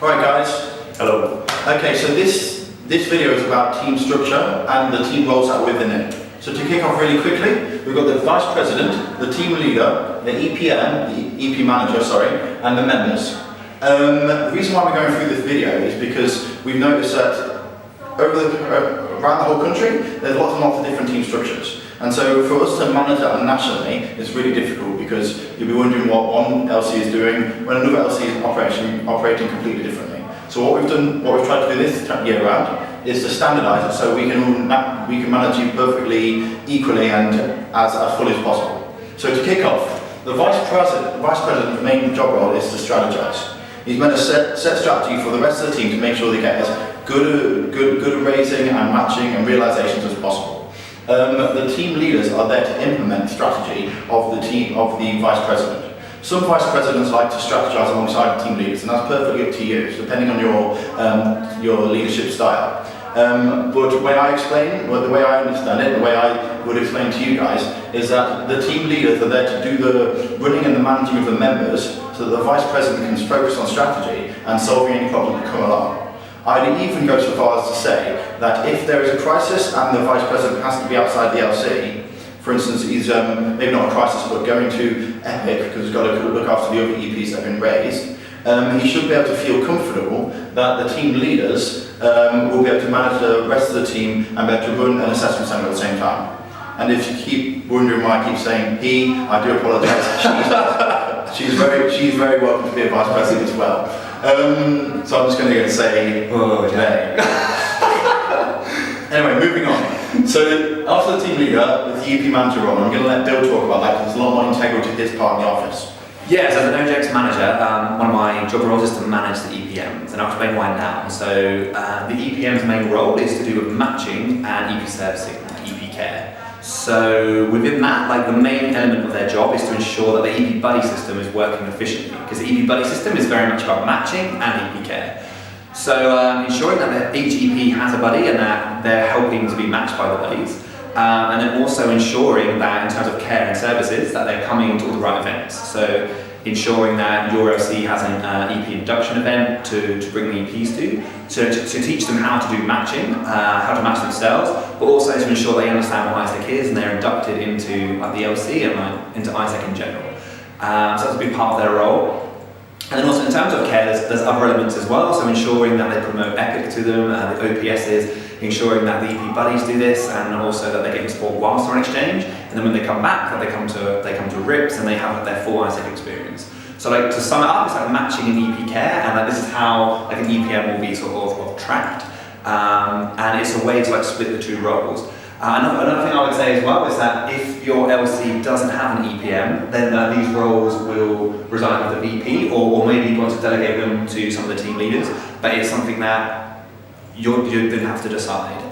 Alright guys. Hello. Okay, so this video is about team structure and the team roles that are within it. So to kick off really quickly, we've got the Vice President, the Team Leader, the EPM, the EP Manager, sorry, and the members. The reason why we're going through this video is because we've noticed that around the whole country, there's lots and lots of different team structures. And so for us to manage that nationally, it's really difficult because you'll be wondering what one LC is doing when another LC is operating completely differently. So what we've tried to do this year round is to standardise it so we can manage you perfectly equally and as fully as possible. So to kick off, the Vice President's main job role is to strategise. He's meant to set strategy for the rest of the team to make sure they get as good raising and matching and realisations as possible. The team leaders are there to implement strategy of the Vice President. Some Vice Presidents like to strategise alongside the team leaders, and that's perfectly up to you, depending on your leadership style. But the way I understand it, the way I would explain to you guys, is that the team leaders are there to do the running and the managing of the members, so that the Vice President can focus on strategy and solving any problems that come along. I'd even go so far as to say that if there is a crisis and the Vice President has to be outside the LC, for instance, he's maybe not a crisis, but going to Epic because he's got to look after the other EPs that have been raised, he should be able to feel comfortable that the team leaders will be able to manage the rest of the team and be able to run an assessment centre at the same time. And if you keep wondering why I keep saying he, I do apologise. She's very welcome to be a Vice President as well. So I'm just going to say, okay. Anyway, moving on. So after the team leader, with the EP manager role, I'm going to let Bill talk about that because it's a lot more integral to his part in the office. Yeah, so as an OJX manager, one of my job roles is to manage the EPMs, and I'll explain why now. So the EPM's main role is to do with matching and EP servicing, EP care. So within that, like the main element of their job is to ensure that the EP buddy system is working efficiently, because the EP buddy system is very much about matching and EP care. So ensuring that each EP has a buddy and that they're helping to be matched by the buddies. And then also ensuring that in terms of care and services that they're coming to all the right events. So ensuring that your LC has an EP induction event to bring the EPs to teach them how to do matching, how to match themselves, but also to ensure they understand what ISEC is and they're inducted into the LC and into ISEC in general. So that's a big part of their role. And then also in terms of care, there's other elements as well, so ensuring that they promote EPIC to them, the OPSs, ensuring that the EP buddies do this, and also that they're getting support whilst they're on exchange, and then when they come back, that they come to RIPS and they have their full ISEC experience. So like to sum it up, it's like matching an EP care, and like this is how like an EPM will be sort of tracked, and it's a way to like split the two roles. Another thing I would say as well is that if your LC doesn't have an EPM, then these roles will reside with the VP, or maybe you want to delegate them to some of the team leaders, but it's something that you then have to decide.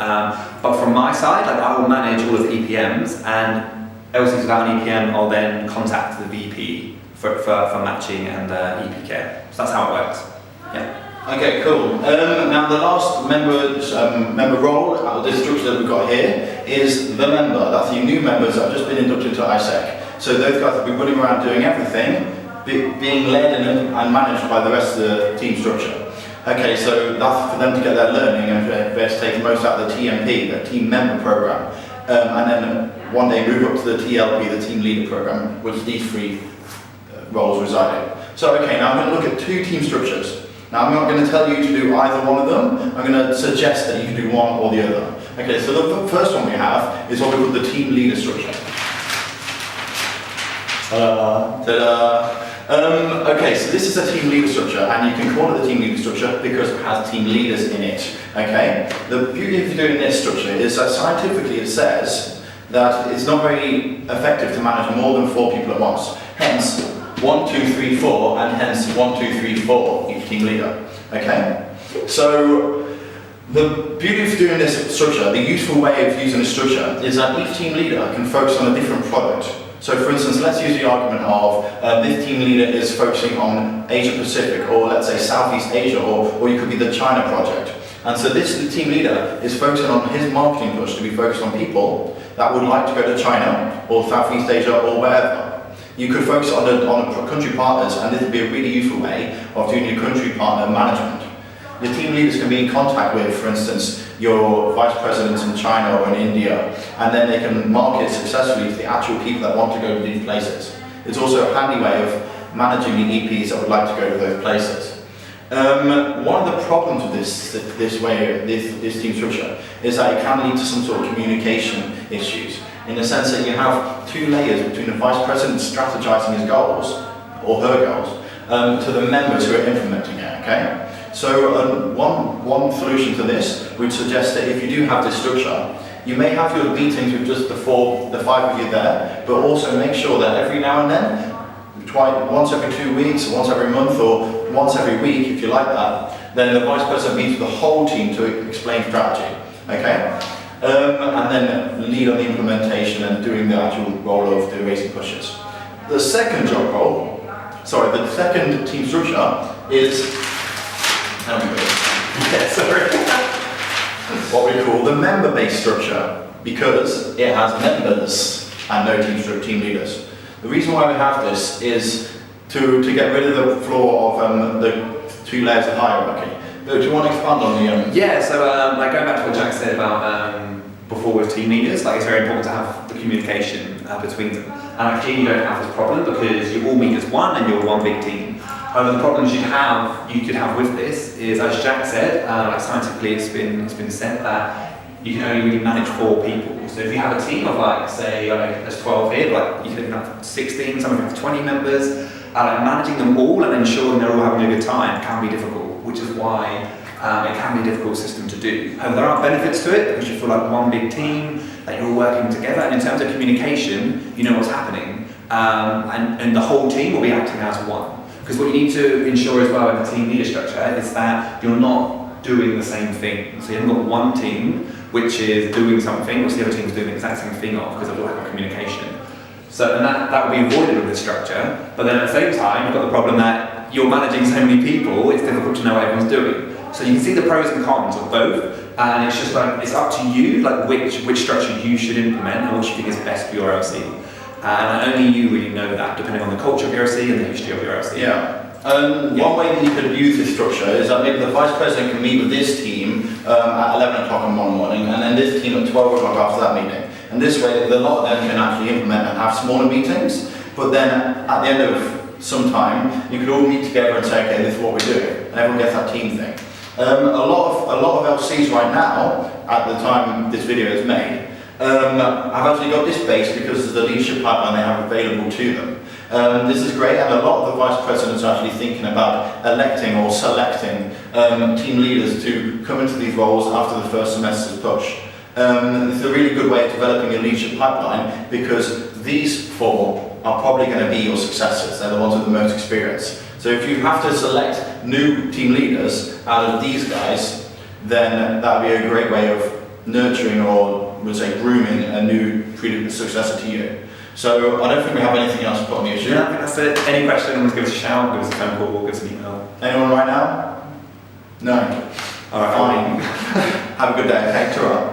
But from my side, like, I will manage all of the EPMs, and LCs without an EPM, I'll then contact the VP for matching and EP care. So that's how it works. Yeah. Okay, cool. Now the last member role out of this structure that we've got here is the member. That's the new members that have just been inducted to ISEC. So those guys have been running around doing everything, being led and managed by the rest of the team structure. Okay, so that's for them to get their learning and to take the most out of the TMP, the team member program, and then one day move up to the TLP, the team leader program, which these three roles reside in. So okay, now I'm going to look at two team structures. Now I'm not going to tell you to do either one of them, I'm going to suggest that you can do one or the other. Okay, so the first one we have is what we call the team leader structure. Ta-da! Okay, so this is a team leader structure, and you can call it the team leader structure because it has team leaders in it. Okay? The beauty of doing this structure is that scientifically it says that it's not very effective to manage more than 4 people at once. Hence, 1, 2, 3, 4, and hence 1, 2, 3, 4, each team leader. Okay? So, the beauty of doing this structure, the useful way of using this structure, is that each team leader can focus on a different product. So for instance, let's use the argument of this team leader is focusing on Asia Pacific, or let's say Southeast Asia, or you could be the China project. And so this team leader is focusing on his marketing push to be focused on people that would like to go to China, or Southeast Asia, or wherever. You could focus on country partners, and this would be a really useful way of doing your country partner management. Your team leaders can be in contact with, for instance, your vice presidents in China or in India, and then they can market successfully to the actual people that want to go to these places. It's also a handy way of managing the EPs that would like to go to those places. One of the problems with this team structure is that it can lead to some sort of communication issues, in the sense that you have two layers between the vice president strategizing his goals, or her goals, to the members who are implementing it, okay? So one solution to this would suggest that if you do have this structure, you may have your meetings with just the 5 of you there, but also make sure that every now and then, once every 2 weeks, once every month, or once every week, if you like that, then the vice president meets with the whole team to explain strategy, okay? And then lead on the implementation and doing the actual role of the raising pushes. The second the second team structure is, what we call the member-based structure, because it has members and no team leaders. The reason why we have this is to get rid of the flaw of the 2 layers of hierarchy. Do you want to expand on the? Yeah. So going back to what Jack said about before with team leaders, it's very important to have the communication between them. And actually, you don't have this problem because you all meet as one and you're one big team. However, the problems you could have with this is, as Jack said, scientifically it's been said that you can only really manage 4 people. So if you have a team of say there's 12 here, you can have 16, some have 20 members, managing them all and ensuring they're all having a good time can be difficult, which is why it can be a difficult system to do. However, there are benefits to it because you feel like one big team, that you're all working together, and in terms of communication, you know what's happening, and the whole team will be acting as one. Because what you need to ensure as well in the team leader structure is that you're not doing the same thing. So you haven't got one team which is doing something which the other team is doing the exact same thing of because of lack of communication. So and that will be avoided with this structure, but then at the same time you've got the problem that you're managing so many people, it's difficult to know what everyone's doing. So you can see the pros and cons of both, and it's just it's up to you which structure you should implement and what you think is best for your LC. And only you really know that, depending on the culture of your LC and the history of your LC. Yeah. One way that you could use this structure is that maybe the vice president can meet with this team at 11 o'clock in one morning, and then this team at 12 o'clock after that meeting. And this way, a lot of them can actually implement and have smaller meetings, but then at the end of some time, you could all meet together and say, okay, this is what we're doing, and everyone gets that team thing. A lot of LCs right now, at the time this video is made, have actually got this base because of the leadership pipeline they have available to them. This is great, and a lot of the vice presidents are actually thinking about electing or selecting team leaders to come into these roles after the first semester's push. It's a really good way of developing a leadership pipeline because these 4 are probably going to be your successors. They're the ones with the most experience. So if you have to select new team leaders out of these guys, then that would be a great way of nurturing or, we'll say, grooming a new successor to you. So I don't think we have anything else to put on the issue. Yeah, I think that's it. Any questions, give us a shout, give us a phone call, give us an email. Anyone right now? No? Alright, fine. Have a good day. Okay, ta-ra.